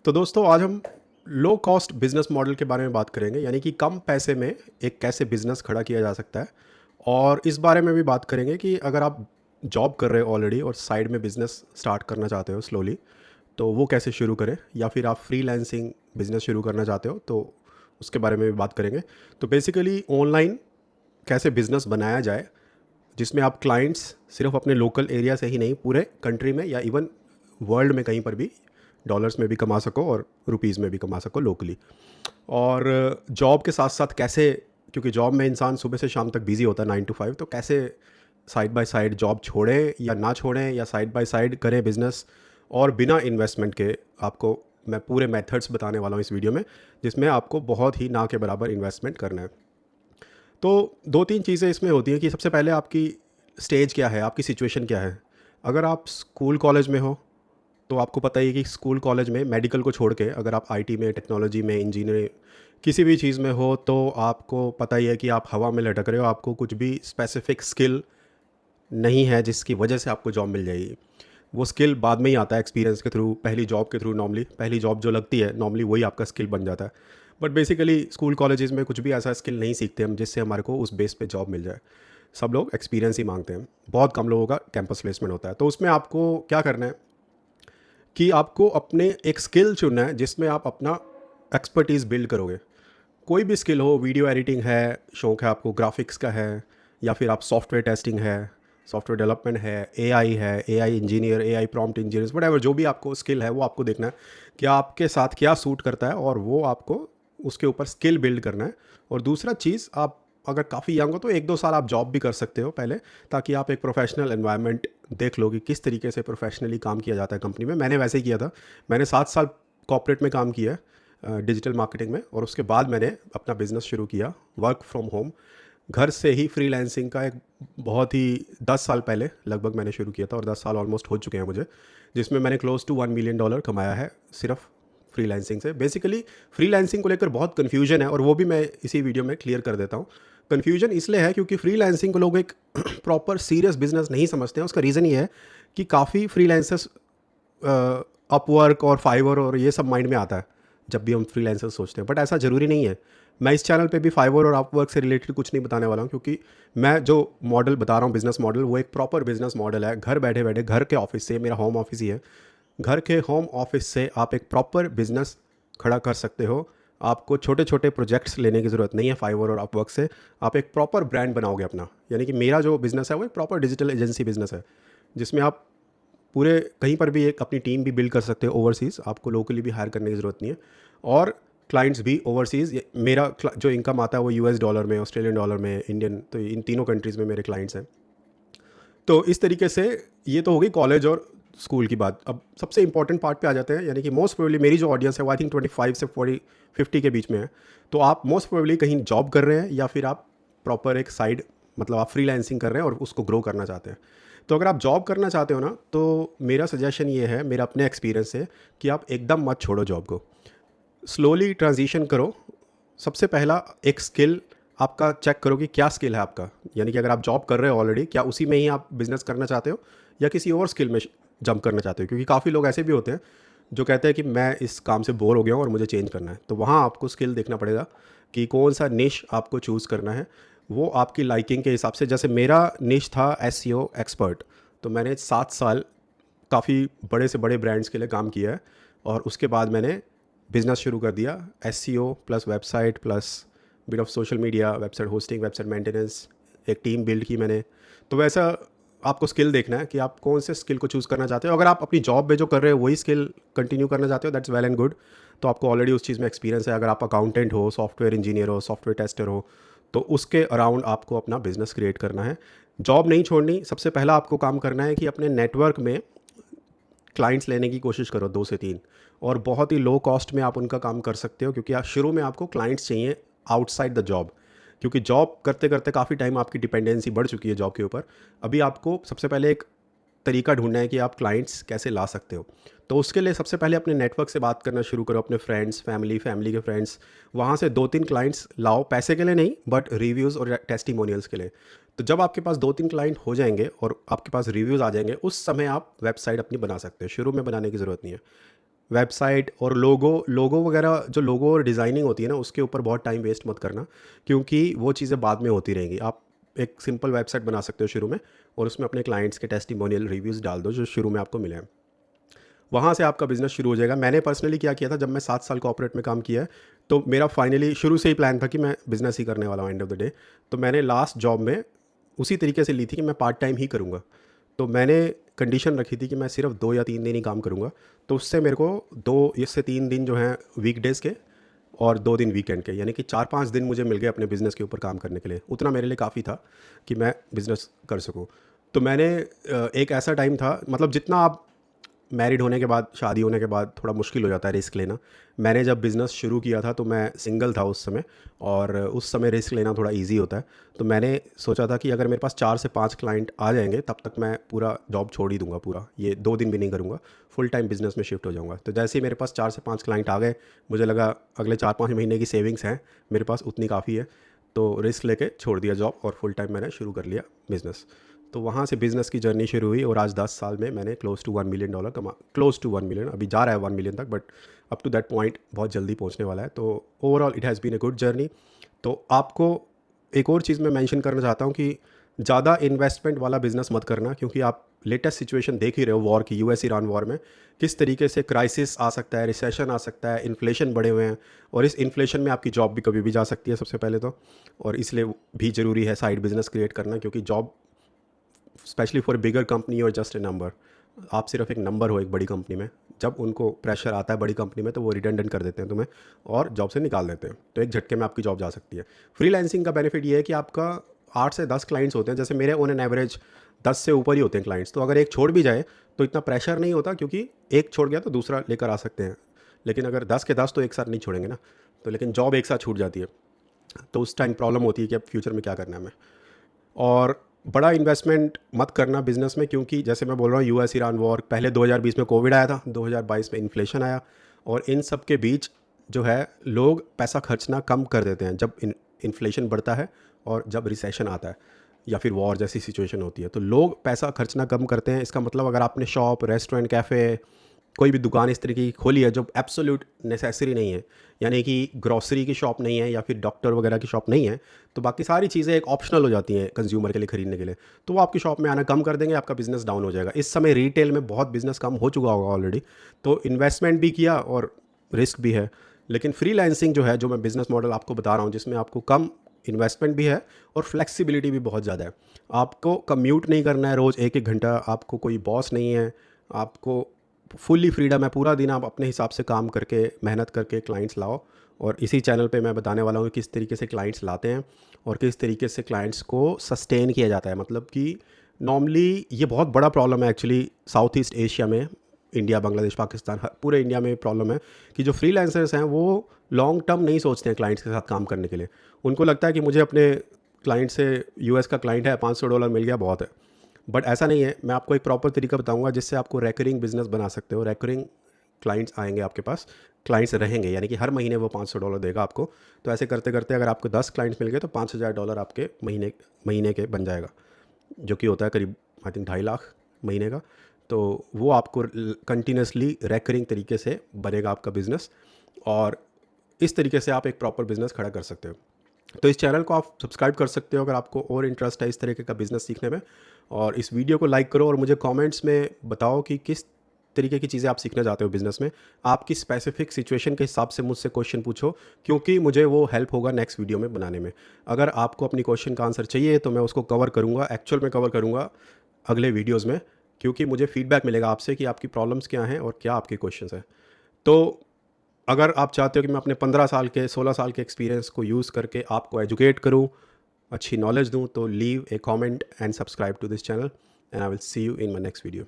तो दोस्तों आज हम लो कॉस्ट बिजनेस मॉडल के बारे में बात करेंगे, यानी कि कम पैसे में एक कैसे बिजनेस खड़ा किया जा सकता है। और इस बारे में भी बात करेंगे कि अगर आप जॉब कर रहे हो ऑलरेडी और साइड में बिजनेस स्टार्ट करना चाहते हो स्लोली, तो वो कैसे शुरू करें, या फिर आप फ्रीलांसिंग बिजनेस शुरू करना चाहते हो तो उसके बारे में भी बात करेंगे। तो बेसिकली ऑनलाइन कैसे बिजनेस बनाया जाए जिसमें आप क्लाइंट्स सिर्फ अपने लोकल एरिया से ही नहीं, पूरे कंट्री में या इवन वर्ल्ड में कहीं पर भी डॉलर्स में भी कमा सको और रुपीज़ में भी कमा सको लोकली। और जॉब के साथ साथ कैसे, क्योंकि जॉब में इंसान सुबह से शाम तक बिजी होता है 9 to 5, तो कैसे साइड बाय साइड जॉब छोड़ें या ना छोड़ें या साइड बाय साइड करें बिजनेस, और बिना इन्वेस्टमेंट के। आपको मैं पूरे मेथड्स बताने वाला हूँ इस वीडियो में, जिसमें आपको बहुत ही ना के बराबर इन्वेस्टमेंट करना है। तो दो तीन चीज़ें इसमें होती हैं कि सबसे पहले आपकी स्टेज क्या है, आपकी सिचुएशन क्या है। अगर आप स्कूल कॉलेज में हो तो आपको पता ही है कि स्कूल कॉलेज में मेडिकल को छोड़ के अगर आप आईटी में, टेक्नोलॉजी में, इंजीनियरिंग किसी भी चीज़ में हो तो आपको पता ही है कि आप हवा में लटक रहे हो। आपको कुछ भी स्पेसिफिक स्किल नहीं है जिसकी वजह से आपको जॉब मिल जाएगी। वो स्किल बाद में ही आता है, एक्सपीरियंस के थ्रू, पहली जॉब के थ्रू। नॉर्मली पहली जॉब जो लगती है नॉर्मली वही आपका स्किल बन जाता है। बट बेसिकली स्कूल कॉलेजेस में कुछ भी ऐसा स्किल नहीं सीखते हम जिससे हमारे को उस बेस पे जॉब मिल जाए। सब लोग एक्सपीरियंस ही मांगते हैं। बहुत कम लोगों का कैंपस प्लेसमेंट होता है। तो उसमें आपको क्या करना है कि आपको अपने एक स्किल चुनना है जिसमें आप अपना एक्सपर्टीज़ बिल्ड करोगे। कोई भी स्किल हो, वीडियो एडिटिंग है, शौक है आपको, ग्राफिक्स का है, या फिर आप सॉफ्टवेयर टेस्टिंग है, सॉफ्टवेयर डेवलपमेंट है, AI engineer, AI prompt engineer, what जो भी आपको स्किल है वो आपको देखना है कि आपके साथ क्या सूट करता है, और वो आपको उसके ऊपर स्किल बिल्ड करना है। और दूसरा चीज़, आप अगर काफ़ी यंग हो तो 1-2 साल आप जॉब भी कर सकते हो पहले, ताकि आप एक प्रोफेशनल एनवायरनमेंट देख लो कि किस तरीके से प्रोफेशनली काम किया जाता है कंपनी में। मैंने वैसे ही किया था। मैंने 7 साल कॉर्पोरेट में काम किया है, डिजिटल मार्केटिंग में, और उसके बाद मैंने अपना बिजनेस शुरू किया वर्क फ्रॉम होम, घर से ही फ्रीलांसिंग का। एक बहुत ही 10 साल पहले लगभग मैंने शुरू किया था, और 10 साल ऑलमोस्ट हो चुके हैं मुझे, जिसमें मैंने क्लोज टू $1 मिलियन कमाया है सिर्फ फ्रीलांसिंग से। बेसिकली फ्रीलांसिंग को लेकर बहुत कन्फ्यूजन है, और वो भी मैं इसी वीडियो में क्लियर कर देता हूँ। कन्फ्यूजन इसलिए है क्योंकि फ्रीलांसिंग को लोग एक प्रॉपर सीरियस बिजनेस नहीं समझते हैं। उसका रीज़न ये है कि काफ़ी फ्रीलांसर्स अपवर्क और फाइवर और ये सब माइंड में आता है जब भी हम फ्रीलांसर सोचते हैं, बट ऐसा ज़रूरी नहीं है। मैं इस चैनल पे भी फाइवर और अपवर्क से रिलेटेड कुछ नहीं बताने वाला हूँ, क्योंकि मैं जो मॉडल बता रहा हूँ, बिजनेस मॉडल, वो एक प्रॉपर बिजनेस मॉडल है। घर बैठे बैठे, घर के ऑफिस से, मेरा होम ऑफिस ही है, घर के होम ऑफिस से आप एक प्रॉपर बिजनेस खड़ा कर सकते हो। आपको छोटे छोटे प्रोजेक्ट्स लेने की ज़रूरत नहीं है। फाइवर और अपवर्क से आप एक प्रॉपर ब्रांड बनाओगे अपना। यानी कि मेरा जो बिज़नेस है वो एक प्रॉपर डिजिटल एजेंसी बिजनेस है, जिसमें आप पूरे कहीं पर भी एक अपनी टीम भी बिल्ड कर सकते हो ओवरसीज़। आपको लोकली भी हायर करने की ज़रूरत नहीं है, और क्लाइंट्स भी ओवरसीज़। मेरा जो इनकम आता है वो यूएस डॉलर में, ऑस्ट्रेलियन डॉलर में, इंडियन, तो इन तीनों कंट्रीज़ में मेरे क्लाइंट्स हैं। तो इस तरीके से ये तो हो गई कॉलेज और स्कूल की बात। अब सबसे इंपॉर्टेंट पार्ट पे आ जाते हैं, यानी कि मोस्ट प्रोबेबली मेरी जो ऑडियंस है वो आई थिंक 25 से 50 के बीच में है। तो आप मोस्ट प्रोबेबली कहीं जॉब कर रहे हैं, या फिर आप प्रॉपर एक साइड, मतलब आप फ्रीलांसिंग कर रहे हैं और उसको ग्रो करना चाहते हैं। तो अगर आप जॉब करना चाहते हो ना, तो मेरा सजेशन ये है, मेरा अपने एक्सपीरियंस से, कि आप एकदम मत छोड़ो जॉब को, स्लोली ट्रांजिशन करो। सबसे पहला एक स्किल आपका चेक करो कि क्या स्किल है आपका। यानी कि अगर आप जॉब कर रहे हो ऑलरेडी, क्या उसी में ही आप बिजनेस करना चाहते हो, या किसी और स्किल में जंप करना चाहते हो। क्योंकि काफ़ी लोग ऐसे भी होते हैं जो कहते हैं कि मैं इस काम से बोर हो गया हूँ और मुझे चेंज करना है। तो वहाँ आपको स्किल देखना पड़ेगा कि कौन सा निश आपको चूज़ करना है, वो आपकी लाइकिंग के हिसाब से। जैसे मेरा निश था एसईओ एक्सपर्ट, तो मैंने 7 साल काफ़ी बड़े से बड़े ब्रांड्स के लिए काम किया है, और उसके बाद मैंने बिज़नेस शुरू कर दिया। SEO plus website plus bit of social media, website hosting, website maintenance, एक टीम बिल्ड की मैंने। तो वैसा आपको स्किल देखना है कि आप कौन से स्किल को चूज़ करना चाहते हो। अगर आप अपनी जॉब में जो कर रहे हो वही स्किल कंटिन्यू करना चाहते हो, दैट्स वेल एंड गुड। तो आपको ऑलरेडी उस चीज़ में एक्सपीरियंस है। अगर आप अकाउंटेंट हो, सॉफ्टवेयर इंजीनियर हो, सॉफ्टवेयर टेस्टर हो, तो उसके अराउंड आपको अपना बिजनेस क्रिएट करना है। जॉब नहीं छोड़नी। सबसे पहला आपको काम करना है कि अपने नेटवर्क में क्लाइंट्स लेने की कोशिश करो, 2 से 3, और बहुत ही लो कॉस्ट में आप उनका काम कर सकते हो। क्योंकि शुरू में आपको क्लाइंट्स चाहिए आउटसाइड द जॉब, क्योंकि जॉब करते करते काफ़ी टाइम आपकी डिपेंडेंसी बढ़ चुकी है जॉब के ऊपर। अभी आपको सबसे पहले एक तरीका ढूंढना है कि आप क्लाइंट्स कैसे ला सकते हो। तो उसके लिए सबसे पहले अपने नेटवर्क से बात करना शुरू करो, अपने फ्रेंड्स, फैमिली के फ्रेंड्स। वहाँ से 2-3 क्लाइंट्स लाओ, पैसे के लिए नहीं बट रिव्यूज़ और टेस्टिमोनियल्स के लिए। तो जब आपके पास 2-3 क्लाइंट हो जाएंगे और आपके पास रिव्यूज़ आ जाएंगे, उस समय आप वेबसाइट अपनी बना सकते हैं। शुरू में बनाने की ज़रूरत नहीं है। वेबसाइट और लोगो लोगो वगैरह, जो लोगो और डिज़ाइनिंग होती है ना, उसके ऊपर बहुत टाइम वेस्ट मत करना, क्योंकि वो चीज़ें बाद में होती रहेंगी। आप एक सिंपल वेबसाइट बना सकते हो शुरू में, और उसमें अपने क्लाइंट्स के टेस्टिमोनियल रिव्यूज़ डाल दो जो शुरू में आपको मिले हैं। वहाँ से आपका बिज़नेस शुरू हो जाएगा। मैंने पर्सनली क्या किया था, जब मैं 7 साल कॉर्पोरेट में काम किया है, तो मेरा फाइनली शुरू से ही प्लान था कि मैं बिज़नेस ही करने वाला हूँ एंड ऑफ द डे। तो मैंने लास्ट जॉब में उसी तरीके से ली थी कि मैं पार्ट टाइम ही करूँगा। तो मैंने कंडीशन रखी थी कि मैं सिर्फ 2 या 3 दिन ही काम करूँगा। तो उससे मेरे को 2 से 3 दिन जो हैं वीकडेज़ के, और 2 दिन वीकेंड के, यानी कि 4-5 दिन मुझे मिल गए अपने बिज़नेस के ऊपर काम करने के लिए। उतना मेरे लिए काफ़ी था कि मैं बिज़नेस कर सकूँ। तो मैंने एक ऐसा टाइम था, मतलब जितना आप मैरिड होने के बाद, शादी होने के बाद थोड़ा मुश्किल हो जाता है रिस्क लेना। मैंने जब बिज़नेस शुरू किया था तो मैं सिंगल था उस समय, और उस समय रिस्क लेना थोड़ा इजी होता है। तो मैंने सोचा था कि अगर मेरे पास 4 से 5 क्लाइंट आ जाएंगे तब तक मैं पूरा जॉब छोड़ ही दूंगा, पूरा ये 2 दिन भी नहीं करूंगा, फुल टाइम बिज़नेस में शिफ्ट हो जाऊंगा। तो जैसे ही मेरे पास 4 से 5 क्लाइंट आ गए, मुझे लगा अगले 4-5 महीने की सेविंग्स हैं मेरे पास, उतनी काफ़ी है। तो रिस्क लेके छोड़ दिया जॉब और फुल टाइम मैंने शुरू कर लिया बिज़नेस। तो वहाँ से बिज़नेस की जर्नी शुरू हुई, और आज 10 साल में मैंने क्लोज टू $1 मिलियन कमा, क्लोज टू 1 मिलियन, अभी जा रहा है 1 मिलियन तक, but up to that point बहुत जल्दी पहुँचने वाला है। तो overall it has been a good journey. तो आपको एक और चीज़ मैं मेंशन करना चाहता हूँ कि ज़्यादा इन्वेस्टमेंट वाला बिज़नेस मत करना, क्योंकि आप लेटेस्ट सिचुएशन देख ही रहे हो वॉर की, यूएस ईरान वॉर में किस तरीके से क्राइसिस आ सकता है, रिसेशन आ सकता है, इन्फ्लेशन बढ़े हुए हैं, और इस इन्फ्लेशन में आपकी जॉब भी कभी भी जा सकती है सबसे पहले तो। और इसलिए भी ज़रूरी है साइड बिज़नेस क्रिएट करना, क्योंकि job specially for bigger company और जस्ट ए नंबर, आप सिर्फ एक नंबर हो एक बड़ी कंपनी में, जब उनको प्रेशर आता है बड़ी कंपनी में तो वो रिडेंडेंट कर देते हैं तुम्हें और जॉब से निकाल देते हैं। तो एक झटके में आपकी जॉब जा सकती है। फ्रीलांसिंग का बेनिफिट ये है कि आपका 8 से 10 क्लाइंट्स होते हैं, जैसे मेरे ऑन एन एवरेज 10 से ऊपर ही होते हैं क्लाइंट्स। तो अगर एक छोड़ भी जाए तो इतना प्रेशर नहीं होता, क्योंकि एक छोड़ गया तो दूसरा लेकर आ सकते हैं। लेकिन अगर 10 के 10 तो एक साथ नहीं छोड़ेंगे ना, तो लेकिन जॉब एक साथ छूट जाती है, तो उस टाइम प्रॉब्लम होती है कि अब फ्यूचर में क्या करना है हमें। और बड़ा इन्वेस्टमेंट मत करना बिज़नेस में, क्योंकि जैसे मैं बोल रहा हूँ यूएस ईरान वॉर, पहले 2020 में कोविड आया था, 2022 में इन्फ्लेशन आया, और इन सब के बीच जो है लोग पैसा खर्चना कम कर देते हैं जब इन्फ्लेशन बढ़ता है और जब रिसेशन आता है या फिर वॉर जैसी सिचुएशन होती है, तो लोग पैसा खर्चना कम करते हैं। इसका मतलब अगर आपने शॉप, रेस्टोरेंट, कैफ़े, कोई भी दुकान इस तरीके की खोली है जो एब्सोल्यूट नेसेसरी नहीं है, यानी कि ग्रॉसरी की शॉप नहीं है या फिर डॉक्टर वगैरह की शॉप नहीं है, तो बाकी सारी चीज़ें एक ऑप्शनल हो जाती हैं कंज्यूमर के लिए खरीदने के लिए, तो वो आपकी शॉप में आना कम कर देंगे, आपका बिज़नेस डाउन हो जाएगा। इस समय रिटेल में बहुत बिज़नेस कम हो चुका होगा ऑलरेडी, तो इन्वेस्टमेंट भी किया और रिस्क भी है। लेकिन फ्रीलांसिंग जो है, जो मैं बिज़नेस मॉडल आपको बता रहा हूँ, जिसमें आपको कम इन्वेस्टमेंट भी है और फ्लेक्सिबिलिटी भी बहुत ज़्यादा है। आपको कम्यूट नहीं करना है रोज़ 1-1 घंटा, आपको कोई बॉस नहीं है, आपको फुल्ली फ्रीडम है, पूरा दिन आप अपने हिसाब से काम करके, मेहनत करके क्लाइंट्स लाओ। और इसी चैनल पे मैं बताने वाला हूँ किस तरीके से क्लाइंट्स लाते हैं और किस तरीके से क्लाइंट्स को सस्टेन किया जाता है। मतलब कि नॉर्मली ये बहुत बड़ा प्रॉब्लम है एक्चुअली साउथ ईस्ट एशिया में, इंडिया, बांग्लादेश, पाकिस्तान, पूरे इंडिया में प्रॉब्लम है कि जो फ्रीलांसर्स हैं वो लॉन्ग टर्म नहीं सोचते हैं क्लाइंट्स के साथ काम करने के लिए। उनको लगता है कि मुझे अपने क्लाइंट से, यूएस का क्लाइंट है, $500 मिल गया बहुत है। बट ऐसा नहीं है। मैं आपको एक प्रॉपर तरीका बताऊंगा जिससे आपको रेकरिंग बिजनेस बना सकते हो। रेकरिंग क्लाइंट्स आएंगे आपके पास, क्लाइंट्स रहेंगे, यानी कि हर महीने वो $500 देगा आपको। तो ऐसे करते करते अगर आपको 10 क्लाइंट्स मिल गए तो $5000 आपके महीने के बन जाएगा, जो कि होता है करीब आई थिंक 2.5 लाख महीने का। तो वो आपको कंटिन्यूसली रेकरिंग तरीके से बनेगा आपका बिज़नेस, और इस तरीके से आप एक प्रॉपर बिज़नेस खड़ा कर सकते हो। तो इस चैनल को आप सब्सक्राइब कर सकते हो अगर आपको और इंटरेस्ट है इस तरीके का बिज़नेस सीखने में। और इस वीडियो को लाइक करो और मुझे कमेंट्स में बताओ कि किस तरीके की चीज़ें आप सीखना चाहते हो बिज़नेस में। आपकी स्पेसिफिक सिचुएशन के हिसाब से मुझसे क्वेश्चन पूछो, क्योंकि मुझे वो हेल्प होगा नेक्स्ट वीडियो में बनाने में। अगर आपको अपनी क्वेश्चन का आंसर चाहिए तो मैं उसको कवर करूँगा, एक्चुअल में कवर करूँगा अगले वीडियोज़ में, क्योंकि मुझे फीडबैक मिलेगा आपसे कि आपकी प्रॉब्लम्स क्या हैं और क्या आपके क्वेश्चंस हैं। तो अगर आप चाहते हो कि मैं अपने 15 साल के, 16 साल के एक्सपीरियंस को यूज़ करके आपको एजुकेट करूं, अच्छी नॉलेज दूं, तो leave a comment and subscribe to this channel, and I will see you in my next video.